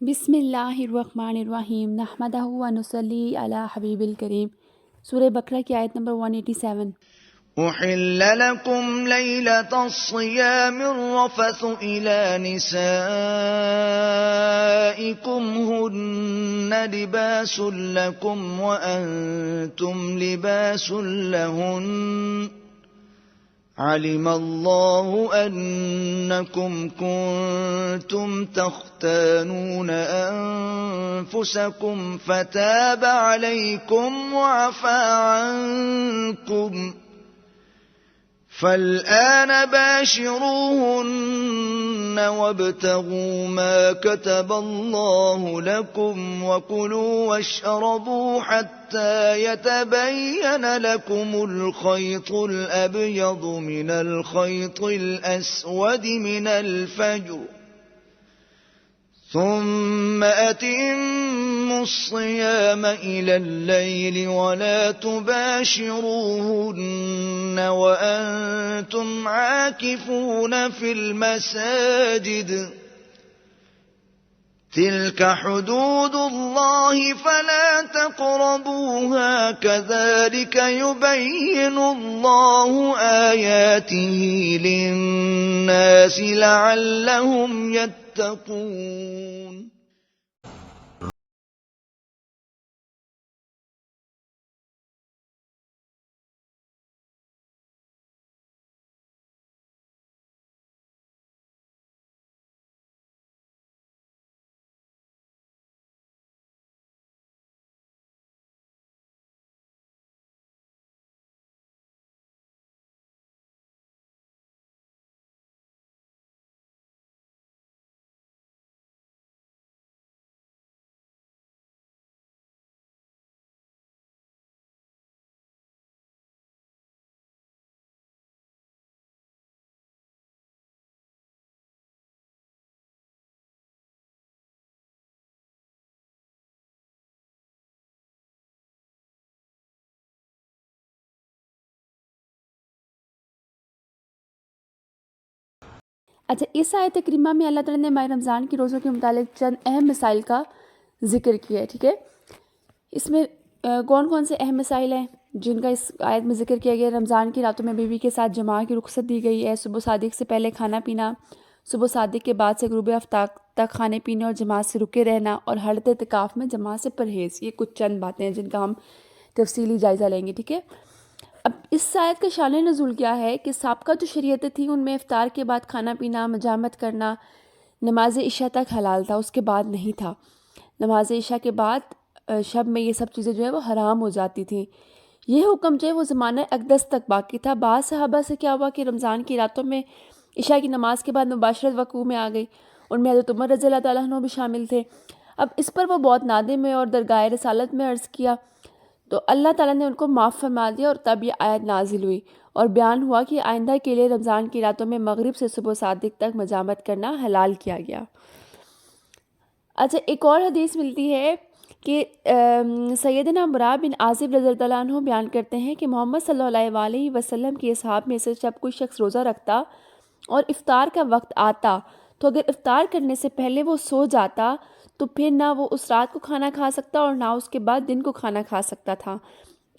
بسم اللہ الرحمن الرحیم نحمدہ و نصلی علی حبیب الکریم۔ سورہ بقرہ کی آیت نمبر 187۔ أحل لكم ليلة الصيام الرفث إلى نسائكم هن لباس لكم وأنتم لباس لهن علم الله أنكم كنتم تختانون أنفسكم فتاب عليكم وعفى عنكم فالآن باشروهن وابتغوا ما كتب الله لكم وكلوا واشربوا حتى يتبين لكم الخيط الأبيض من الخيط الأسود من الفجر ثم أتموا الصيام إلى الليل ولا تباشروهن وأنتم عاكفون في المساجد تلك حدود الله فلا تقربوها كذلك يبين الله آياته للناس لعلهم يتقون۔ اچھا، اس آیت کریمہ میں اللہ تعالیٰ نے ماہ رمضان کی روزوں کے متعلق چند اہم مسائل کا ذکر کیا ہے، ٹھیک ہے۔ اس میں کون کون سے اہم مسائل ہیں جن کا اس آیت میں ذکر کیا گیا؟ رمضان کی راتوں میں بیوی کے ساتھ جماع کی رخصت دی گئی ہے، صبح صادق سے پہلے کھانا پینا، صبح صادق کے بعد سے غروب آفتاب تک کھانے پینے اور جماعت سے رکے رہنا، اور حالت اعتکاف میں جماعت سے پرہیز۔ یہ کچھ چند باتیں ہیں جن کا ہم تفصیلی جائزہ لیں گے، ٹھیک ہے۔ اب اس آیت کا شان نزول کیا ہے کہ سابقہ جو شریعتیں تھیں ان میں افطار کے بعد کھانا پینا، مجامت کرنا نماز عشاء تک حلال تھا، اس کے بعد نہیں تھا۔ نماز عشاء کے بعد شب میں یہ سب چیزیں جو ہے وہ حرام ہو جاتی تھیں۔ یہ حکم جو ہے وہ زمانہ اقدس تک باقی تھا۔ بعض صحابہ سے کیا ہوا کہ رمضان کی راتوں میں عشاء کی نماز کے بعد مباشرت وقوع میں آ گئی، ان میں حضرت عمر رضی اللہ تعالیٰ عنہ بھی شامل تھے۔ اب اس پر وہ بہت نادم ہے اور درگاہ رسالت میں عرض کیا تو اللہ تعالیٰ نے ان کو معاف فرما دیا، اور تب یہ آیت نازل ہوئی اور بیان ہوا کہ آئندہ کے لیے رمضان کی راتوں میں مغرب سے صبح صادق تک مجامت کرنا حلال کیا گیا۔ اچھا، ایک اور حدیث ملتی ہے کہ سیدنا برا بن عازب رضی اللہ عنہ بیان کرتے ہیں کہ محمد صلی اللہ علیہ وسلم کی اصحاب میں سے جب کوئی شخص روزہ رکھتا اور افطار کا وقت آتا تو اگر افطار کرنے سے پہلے وہ سو جاتا تو پھر نہ وہ اس رات کو کھانا کھا سکتا اور نہ اس کے بعد دن کو کھانا کھا سکتا تھا۔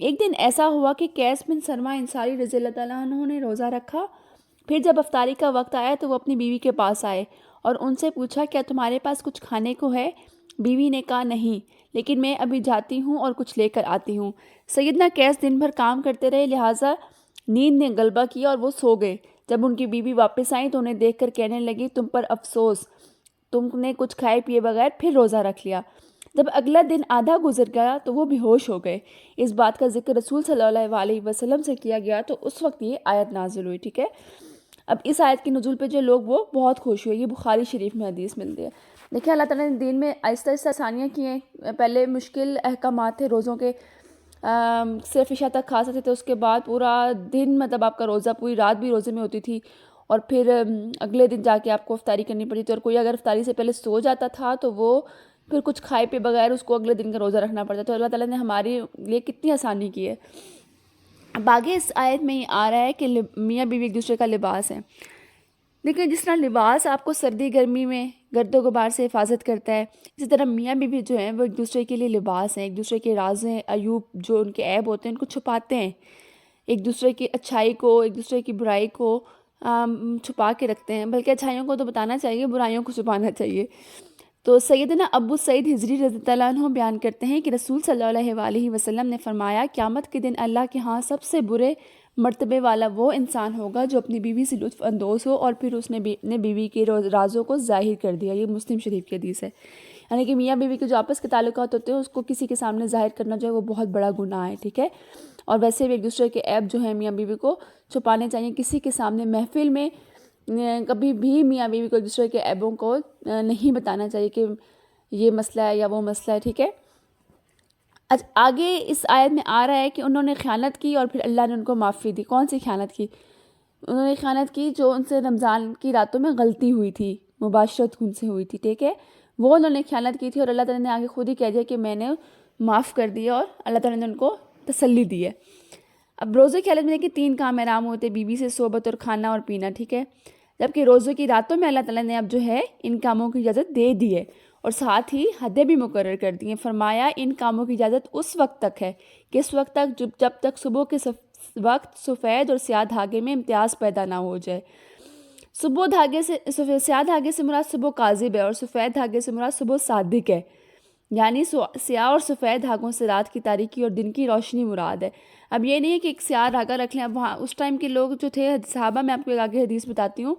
ایک دن ایسا ہوا کہ قیس بن سرمہ انصاری رضی اللہ تعالیٰ عنہ نے روزہ رکھا، پھر جب افطاری کا وقت آیا تو وہ اپنی بیوی کے پاس آئے اور ان سے پوچھا کیا تمہارے پاس کچھ کھانے کو ہے؟ بیوی نے کہا نہیں، لیکن میں ابھی جاتی ہوں اور کچھ لے کر آتی ہوں۔ سیدنا قیس دن بھر کام کرتے رہے، لہٰذا نیند نے غلبہ کیا اور وہ سو گئے۔ جب ان کی بیوی واپس آئیں تو انہیں دیکھ کر کہنے لگی تم پر افسوس، تم نے کچھ کھائے پیے بغیر پھر روزہ رکھ لیا۔ جب اگلا دن آدھا گزر گیا تو وہ بے ہوش ہو گئے۔ اس بات کا ذکر رسول صلی اللہ علیہ وسلم سے کیا گیا تو اس وقت یہ آیت نازل ہوئی، ٹھیک ہے۔ اب اس آیت کی نزول پہ جو لوگ وہ بہت خوش ہوئے، یہ بخاری شریف میں حدیث ملتی ہے۔ دیکھیں اللہ تعالیٰ نے دین میں آہستہ آہستہ آسانیاں کی ہیں۔ پہلے مشکل احکامات تھے روزوں کے، صرف عشاء تک کھا سکتے تھے، اس کے بعد پورا دن مطلب آپ کا روزہ، پوری رات بھی روزے میں ہوتی تھی، اور پھر اگلے دن جا کے آپ کو افطاری کرنی پڑتی تھی، اور کوئی اگر افطاری سے پہلے سو جاتا تھا تو وہ پھر کچھ کھائے پہ بغیر اس کو اگلے دن کا روزہ رکھنا پڑتا تھا۔ تو اللہ تعالیٰ نے ہمارے لیے کتنی آسانی کی ہے۔ اب آگے اس آیت میں یہ آ رہا ہے کہ میاں بیوی ایک دوسرے کا لباس ہے۔ دیکھیں جس طرح لباس آپ کو سردی گرمی میں گرد و غبار سے حفاظت کرتا ہے، اسی طرح میاں بیوی جو ہیں وہ ایک دوسرے کے لیے لباس ہیں، ایک دوسرے کے رازیں عیوب جو ان کے عیب ہوتے ہیں ان کو چھپاتے ہیں، ایک دوسرے کی اچھائی کو، ایک دوسرے کی برائی کو چھپا کے رکھتے ہیں، بلکہ اچھائیوں کو تو بتانا چاہیے، برائیوں کو چھپانا چاہیے۔ تو سیدنا ابو سعید حضری رضی اللہ عنہ بیان کرتے ہیں کہ رسول صلی اللہ علیہ وسلم نے فرمایا قیامت کے دن اللہ کے ہاں سب سے برے مرتبے والا وہ انسان ہوگا جو اپنی بیوی سے لطف اندوز ہو اور پھر اس نے اپنے بیوی کے رازوں کو ظاہر کر دیا۔ یہ مسلم شریف کی حدیث ہے، یعنی کہ میاں بیوی کے جو آپس کے تعلقات ہوتے ہیں اس کو کسی کے سامنے ظاہر کرنا جو ہے وہ بہت بڑا گناہ ہے، ٹھیک ہے۔ اور ویسے بھی ایک دوسرے کے عیب جو ہیں میاں بیوی کو چھپانے چاہیے، کسی کے سامنے محفل میں کبھی بھی میاں بیوی کو ایک دوسرے کے عیبوں کو نہیں بتانا چاہیے کہ یہ مسئلہ ہے یا وہ مسئلہ ہے، ٹھیک ہے۔ آگے اس آیت میں آ رہا ہے کہ انہوں نے خیانت کی اور پھر اللہ نے ان کو معافی دی۔ کون سی خیانت کی؟ انہوں نے خیانت کی جو ان سے رمضان کی راتوں میں غلطی ہوئی تھی، مباشرت ان سے ہوئی تھی، ٹھیک ہے، وہ انہوں نے خیانت کی تھی اور اللہ تعالیٰ نے آگے خود ہی کہہ دیا کہ میں نے معاف کر دیا اور اللہ تعالیٰ نے ان کو تسلی دی ہے۔ اب روزے کی حالت میں دیکھیں 3 کام حرام ہوتے، بیوی سے صحبت اور کھانا اور پینا، ٹھیک ہے، جبکہ روزے کی راتوں میں اللہ تعالیٰ نے اب جو ہے ان کاموں کی اجازت دے دی ہے اور ساتھ ہی حدیں بھی مقرر کر دی ہیں۔ فرمایا ان کاموں کی اجازت اس وقت تک ہے کہ اس وقت تک جب تک صبح کے وقت سفید اور سیاہ دھاگے میں امتیاز پیدا نہ ہو جائے۔ سیاہ دھاگے سے مراد صبح کاذب ہے اور سفید دھاگے سے مراد صبح صادق ہے، یعنی سیاہ اور سفید دھاگوں سے رات کی تاریکی اور دن کی روشنی مراد ہے۔ اب یہ نہیں ہے کہ ایک سیاہ دھاگا رکھ لیں، اب وہاں اس ٹائم کے لوگ جو تھے صحابہ، میں آپ کو ایک آگے حدیث بتاتی ہوں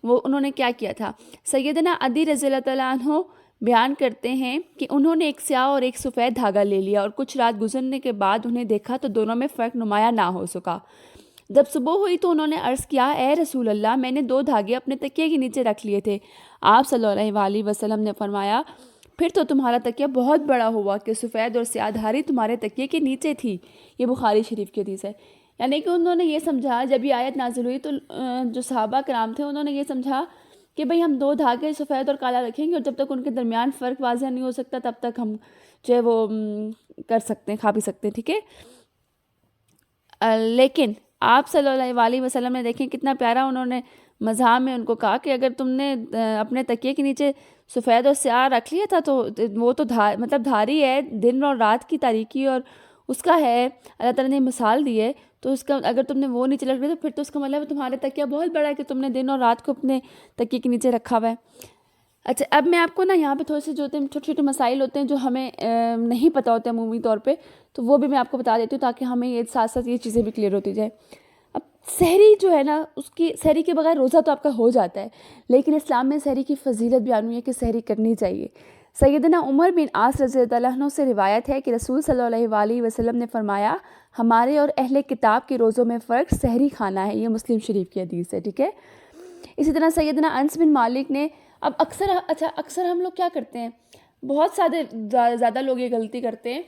وہ انہوں نے کیا تھا۔ سیدنا عدی رضی اللہ عنہ بیان کرتے ہیں کہ انہوں نے ایک سیاہ اور ایک سفید دھاگا لے لیا اور کچھ رات گزرنے کے بعد انہیں دیکھا تو دونوں میں فرق نمایاں نہ ہو سکا۔ جب صبح ہوئی تو انہوں نے عرض کیا، اے رسول اللہ، میں نے 2 دھاگے اپنے تکیے کے نیچے رکھ لیے تھے۔ آپ صلی اللہ علیہ وسلم نے فرمایا، پھر تو تمہارا تکیہ بہت بڑا ہوا کہ سفید اور سیاہ دھاری تمہارے تکیے کے نیچے تھی۔ یہ بخاری شریف کی حدیث ہے۔ یعنی کہ انہوں نے یہ سمجھا، جب یہ آیت نازل ہوئی تو جو صحابہ کرام تھے انہوں نے یہ سمجھا کہ بھئی ہم 2 دھاگے سفید اور کالا رکھیں گے اور جب تک ان کے درمیان فرق واضح نہیں ہو سکتا تب تک ہم جو ہے وہ کر سکتے ہیں، کھا بھی سکتے ہیں، ٹھیک ہے۔ لیکن آپ صلی اللہ علیہ وسلم نے دیکھیں کتنا پیارا انہوں نے مزاح میں ان کو کہا کہ اگر تم نے اپنے تکیے کے نیچے سفید اور سیاہ رکھ لیا تھا تو وہ تو مطلب دھاری ہے، دن اور رات کی تاریکی اور اس کا ہے، اللہ تعالیٰ نے مثال دی ہے، تو اس کا اگر تم نے وہ نیچے رکھ لیا تو پھر تو اس کا مطلب ہے تمہارے تکیہ بہت بڑا ہے کہ تم نے دن اور رات کو اپنے تکیے کے نیچے رکھا ہوا ہے۔ اچھا، اب میں آپ کو نا یہاں پہ تھوڑے سے جو ہوتے ہیں چھوٹے چھوٹے مسائل ہوتے ہیں جو ہمیں نہیں پتہ ہوتے عمومی طور پہ، تو وہ بھی میں آپ کو بتا دیتی ہوں تاکہ ہمیں یہ ساتھ ساتھ یہ چیزیں بھی کلیئر ہوتی جائے۔ اب سحری جو ہے نا، اس کی سحری کے بغیر روزہ تو آپ کا ہو جاتا ہے، لیکن اسلام میں سحری کی فضیلت بیان ہوئی ہے کہ سحری کرنی چاہیے۔ سیدنا عمر بن عاص رضی اللہ عنہ سے روایت ہے کہ رسول صلی اللہ علیہ وسلم نے فرمایا، ہمارے اور اہل کتاب کے روزوں میں فرق سحری کھانا ہے۔ یہ مسلم شریف کی حدیث ہے، ٹھیک ہے۔ اسی طرح سیدنا انس بن مالک نے اب اکثر ہم لوگ کیا کرتے ہیں، بہت زیادہ لوگ یہ غلطی کرتے ہیں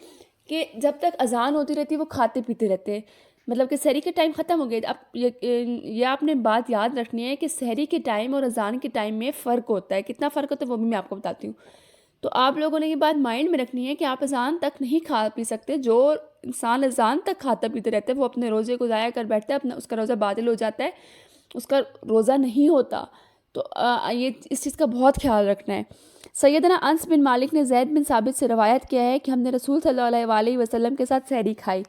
کہ جب تک اذان ہوتی رہتی ہے وہ کھاتے پیتے رہتے ہیں، مطلب کہ سحری کے ٹائم ختم ہو گیا۔ اب یہ آپ نے بات یاد رکھنی ہے کہ سحری کے ٹائم اور اذان کے ٹائم میں فرق ہوتا ہے، کتنا فرق ہوتا ہے وہ بھی میں آپ کو بتاتی ہوں۔ تو آپ لوگوں نے یہ بات مائنڈ میں رکھنی ہے کہ آپ اذان تک نہیں کھا پی سکتے۔ جو انسان اذان تک کھاتا پیتے رہتا ہے وہ اپنے روزے کو ضائع کر بیٹھتا ہے، اس کا روزہ باطل ہو جاتا ہے، اس کا روزہ نہیں ہوتا۔ تو یہ اس چیز کا بہت خیال رکھنا ہے۔ سیدنا انس بن مالک نے زید بن ثابت سے روایت کیا ہے کہ ہم نے رسول صلی اللہ علیہ وسلم کے ساتھ سحری کھائی،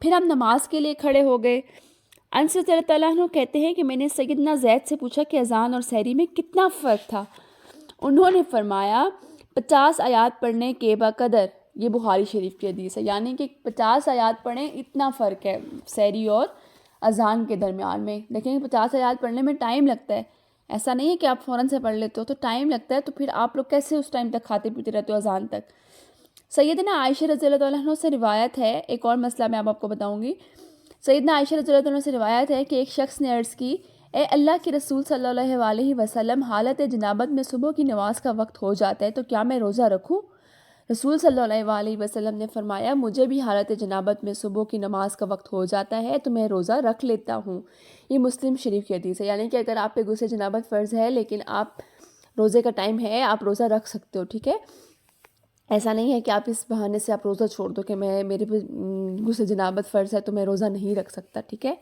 پھر ہم نماز کے لیے کھڑے ہو گئے۔ انس رضی اللہ عنہ کہتے ہیں کہ میں نے سیدنا زید سے پوچھا کہ اذان اور سحری میں کتنا فرق تھا۔ انہوں نے فرمایا 50 آیات پڑھنے کے بقدر۔ یہ بخاری شریف کی حدیث ہے، یعنی کہ 50 آیات پڑھیں اتنا فرق ہے سحری اور اذان کے درمیان میں۔ دیکھیں 50 آیات پڑھنے میں ٹائم لگتا ہے، ایسا نہیں ہے کہ آپ فوراً سے پڑھ لیتے ہو، تو ٹائم لگتا ہے، تو پھر آپ لوگ کیسے اس ٹائم تک کھاتے پیتے رہتے ہو اذان تک۔ سیدنا عائشہ رضی اللہ عنہ سے روایت ہے، ایک اور مسئلہ میں آپ کو بتاؤں گی۔ سیدنا عائشہ رضی اللہ عنہ سے روایت ہے کہ ایک شخص نے عرض کی، اے اللہ کے رسول صلی اللہ علیہ وسلم، حالت جنابت میں صبح کی نماز کا وقت ہو جاتا ہے تو کیا میں روزہ رکھوں؟ رسول صلی اللہ علیہ وسلم نے فرمایا، مجھے بھی حالت جنابت میں صبح کی نماز کا وقت ہو جاتا ہے تو میں روزہ رکھ لیتا ہوں۔ یہ مسلم شریف کی حدیث ہے، یعنی کہ اگر آپ پہ غسل جنابت فرض ہے لیکن آپ روزے کا ٹائم ہے، آپ روزہ رکھ سکتے ہو، ٹھیک ہے۔ ایسا نہیں ہے کہ آپ اس بہانے سے آپ روزہ چھوڑ دو کہ میرے پہ غسل جنابت فرض ہے تو میں روزہ نہیں رکھ سکتا، ٹھیک ہے۔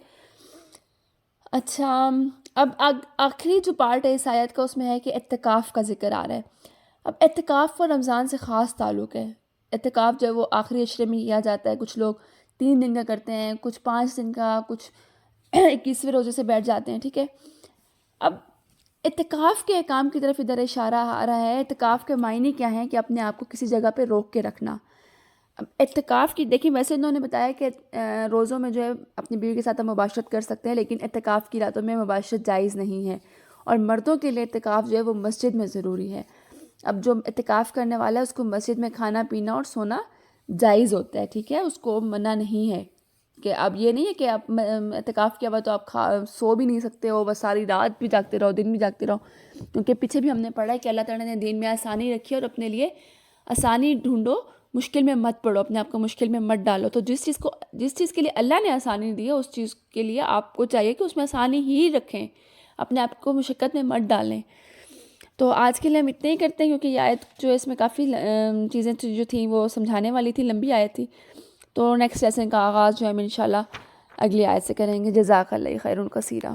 اچھا، اب آخری جو پارٹ ہے اس آیت کا اس میں ہے کہ اعتکاف کا ذکر آ رہا ہے. اب اعتکاف اور رمضان سے خاص تعلق ہے. اعتکاف جو ہے وہ آخری عشرے میں کیا جاتا ہے. کچھ لوگ 3 دن کا کرتے ہیں, کچھ 5 دن کا, کچھ 21ویں روزے سے بیٹھ جاتے ہیں. ٹھیک ہے, اب اعتکاف کے احکام کی طرف ادھر اشارہ آ رہا ہے. اعتکاف کے معنی کیا ہیں کہ اپنے آپ کو کسی جگہ پہ روک کے رکھنا. اب اعتکاف کی دیکھیں, ویسے انہوں نے بتایا کہ روزوں میں جو ہے اپنی بیوی کے ساتھ ہم مباشرت کر سکتے ہیں, لیکن اعتکاف کی راتوں میں مباشرت جائز نہیں ہے. اور مردوں کے لیے اعتکاف جو ہے وہ مسجد میں ضروری ہے. اب جو اعتکاف کرنے والا ہے اس کو مسجد میں کھانا پینا اور سونا جائز ہوتا ہے. ٹھیک ہے, اس کو منع نہیں ہے کہ اب یہ نہیں ہے کہ آپ اعتکاف کیا ہوا تو آپ سو بھی نہیں سکتے ہو, بس ساری رات بھی جاگتے رہو, دن بھی جاگتے رہو. کیونکہ پیچھے بھی ہم نے پڑھا ہے کہ اللہ تعالیٰ نے دین میں آسانی رکھی ہے, اور اپنے لیے آسانی ڈھونڈو, مشکل میں مت پڑو, اپنے آپ کو مشکل میں مت ڈالو. تو جس چیز کے لیے اللہ نے آسانی دی ہے اس چیز کے لیے آپ کو چاہیے کہ اس میں آسانی ہی رکھیں, اپنے آپ کو مشقت میں مت ڈالیں. تو آج کے لیے ہم اتنے ہی کرتے ہیں, کیونکہ یہ آیت جو ہے اس میں کافی چیزیں جو تھیں وہ سمجھانے والی تھی, لمبی آیت تھی. تو نیکسٹ لیسن کا آغاز جو ہے ہم انشاءاللہ اگلی آیت سے کریں گے. جزاک اللہ خیر کثیرا.